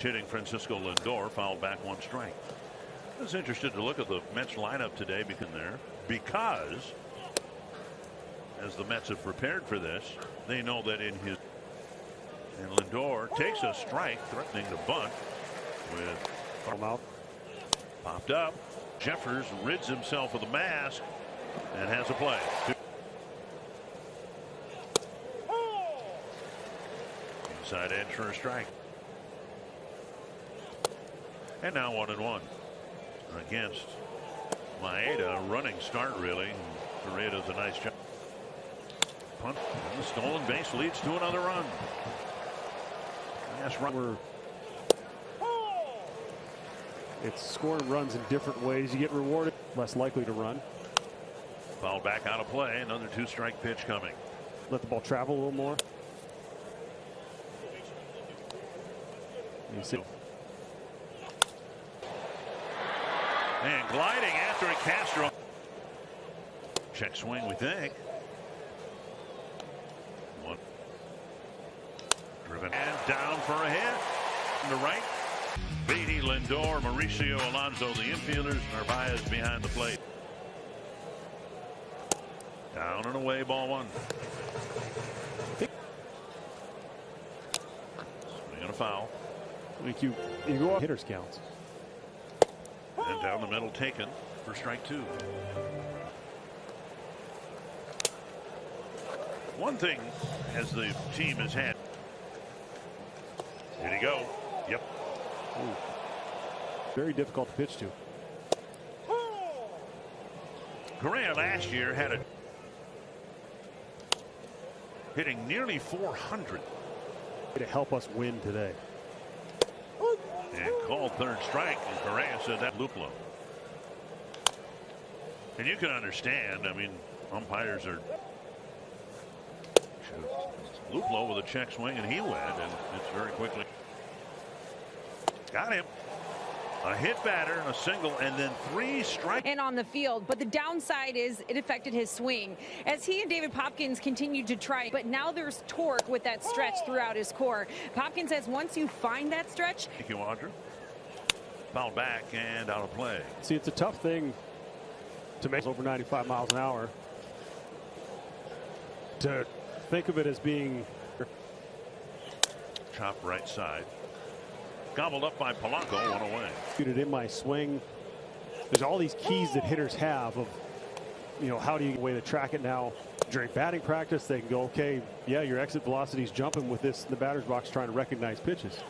Hitting Francisco Lindor, fouled back, 1 strike. I was interested to look at the Mets lineup today because as the Mets have prepared for this, they know that and Lindor takes a strike, threatening to bunt with come out. Popped up. Jeffers rids himself of the mask and has a play. Inside edge for a strike. And now 1-1 against Maeda. Running start, really. Correa does a nice job. Punt, and the stolen base leads to another run. Yes, it's scoring runs in different ways. You get rewarded, less likely to run. Foul back out of play. Another 2-strike pitch coming. Let the ball travel a little more. You see. And gliding after it, Castro. Check swing, we think. One. Driven and down for a hit. To the right. Beatty, Lindor, Mauricio Alonso, the infielders. Narvaez behind the plate. Down and away, ball 1. Swing and a foul. I think you go up hitters counts. And down the middle, taken for strike 2. One thing as the team has had. Here you go. Yep. Ooh. Very difficult to pitch to. Correa last year had a hitting nearly 400 to help us win today. And called 3rd strike, and Correa said that Luplo. And you can understand, I mean, umpires are. Luplo with a check swing, and he went, and it's very quickly. Got him. A hit batter, a single, and then 3 strikes. And on the field, but the downside is it affected his swing as he and David Popkins continued to try, but now there's torque with that stretch throughout his core. Popkins says once you find that stretch. Thank you, Audra. Foul back and out of play. See, it's a tough thing to make over 95 miles an hour. To think of it as being chop right side. Gobbled up by Polanco, 1 away. In my swing, there's all these keys that hitters have of, how do you get away to track it now during batting practice? They can go, okay, yeah, your exit velocity is jumping with this in the batter's box, trying to recognize pitches.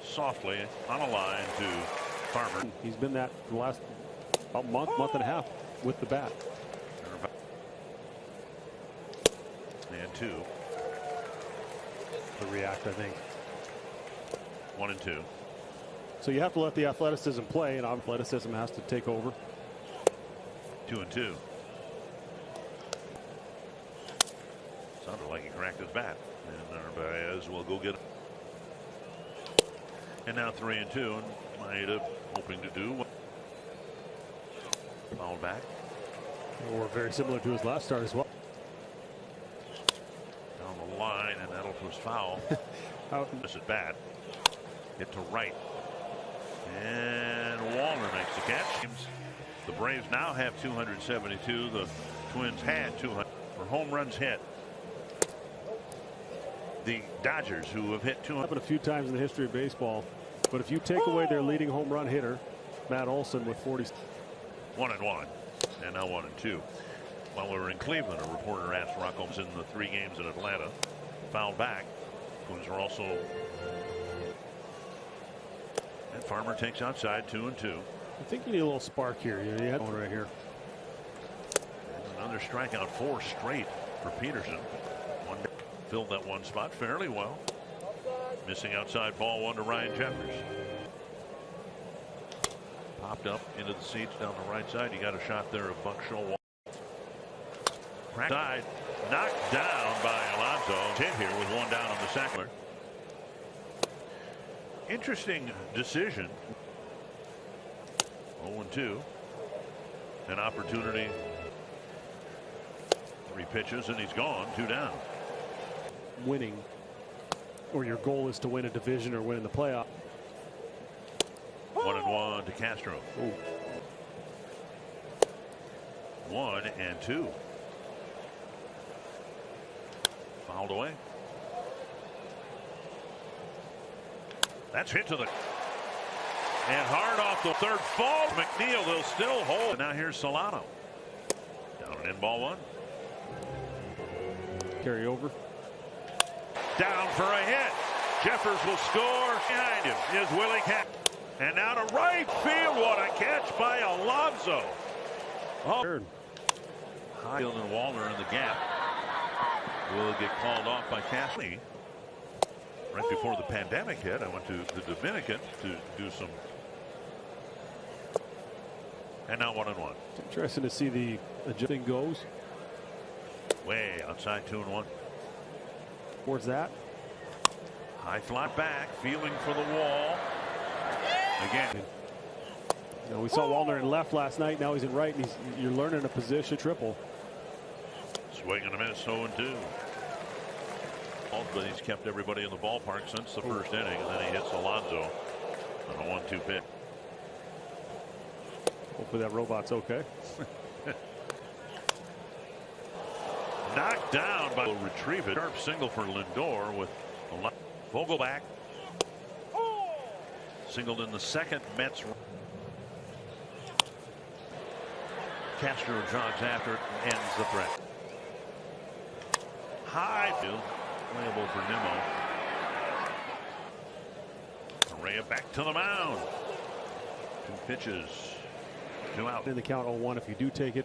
Softly on a line to Farmer. He's been that for the last month and a half with the bat. And 2. To react, I think. 1 and 2. So you have to let the athleticism play, and athleticism has to take over. 2 and 2. Sounded like he cracked his bat, and Narvaez will go get it. And now 3 and 2, and Maeda hoping to do foul back. Or very similar to his last start as well. Down the line, and that'll was foul. Miss it bat. Hit to right. And Walner makes the catch. The Braves now have 272. The Twins had 200 for home runs hit. The Dodgers, who have hit 200 happened a few times in the history of baseball, but if you take away their leading home run hitter, Matt Olson, with 40. 1-1, and now 1-2. While we were in Cleveland, a reporter asked Rock Holmes in the 3 games in Atlanta. Foul back. Twins are also. And Farmer takes outside, 2 and 2. I think you need a little spark here. You have one right here. And another strikeout, 4 straight for Peterson. Filled that one spot fairly well. Missing outside, ball 1 to Ryan Jeffers. Popped up into the seats down the right side. You got a shot there of Buck Show. Side knocked down by Alonso. Hit here with 1 down on the second. Interesting decision. 0-2. An opportunity. 3 pitches and he's gone. 2 down. Winning, or your goal is to win a division or win in the playoff. 1-1 to Castro. Ooh. 1-2. Fouled away. That's hit to the. And hard off the third fall. McNeil, they'll still hold. And now here's Solano. Down and in, ball 1. Carry over. Down for a hit. Jeffers will score. Behind him is Willie Cat. And now to right field. What a catch by Alonso. Oh. Highfield and Wallner in the gap. Will get called off by Cassidy. Right before the pandemic hit, I went to the Dominican to do some. And now 1-1. It's interesting to see the adjusting goes. Way outside 2-1. Towards that. High fly back, feeling for the wall. Again. You know, we saw Wallner in left last night. Now he's in right, and you're learning a position triple. Swing and a miss, 0-2. But he's kept everybody in the ballpark since the first inning, and then he hits Alonso on a 1-2 pitch. Hopefully that robot's okay. Knocked down, but will retrieve it. Sharp single for Lindor with Vogelback. Singled in the second. Mets. Castro jogs after it and ends the threat. High field. Playable for Nimmo. Correa back to the mound. 2 pitches. 2 out. In the count 0-1 if you do take it.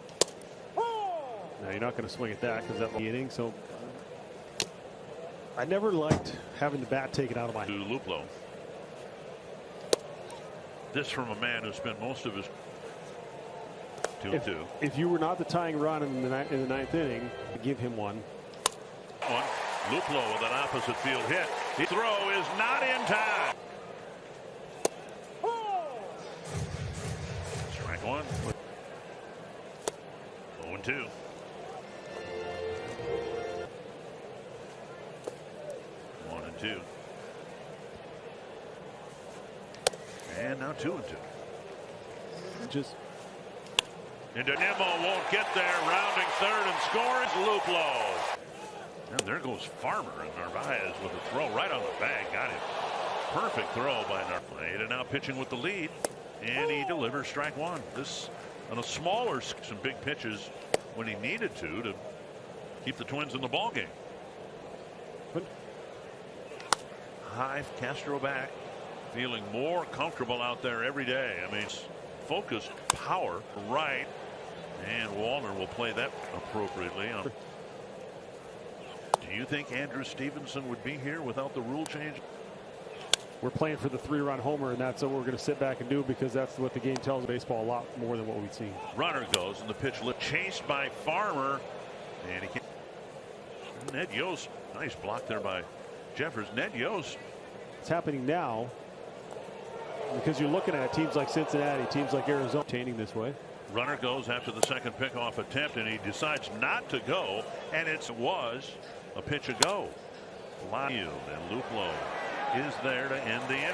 Now you're not going to swing at that because that's the inning. So I never liked having the bat taken out of my hand. To Luplo. This from a man who spent most of his 2-2. If you were not the tying run in the ninth inning, give him one. Luplo with an opposite field hit. The throw is not in time. Strike 1. 0-2. And now 2-2. Just into Nimmo, won't get there. Rounding third and scores Luplo. And there goes Farmer and Narvaez with a throw right on the bag. Got it. Perfect throw by Narvaez. And now pitching with the lead. And he delivers strike 1. This on a smaller, some big pitches when he needed to keep the Twins in the ball game. High Castro back, feeling more comfortable out there every day. I mean, focused power right, and Wallner will play that appropriately. Do you think Andrew Stevenson would be here without the rule change? We're playing for the 3-run homer, and that's what we're going to sit back and do because that's what the game tells baseball a lot more than what we've seen. Runner goes, and the pitch chased by Farmer, and he can't. Ned Yost, nice block there by Jeffers. Ned Yost. It's happening now because you're looking at teams like Cincinnati, teams like Arizona, obtaining this way. Runner goes after the second pickoff attempt, and he decides not to go, and it was a pitch ago. And Luplo is there to end the inning.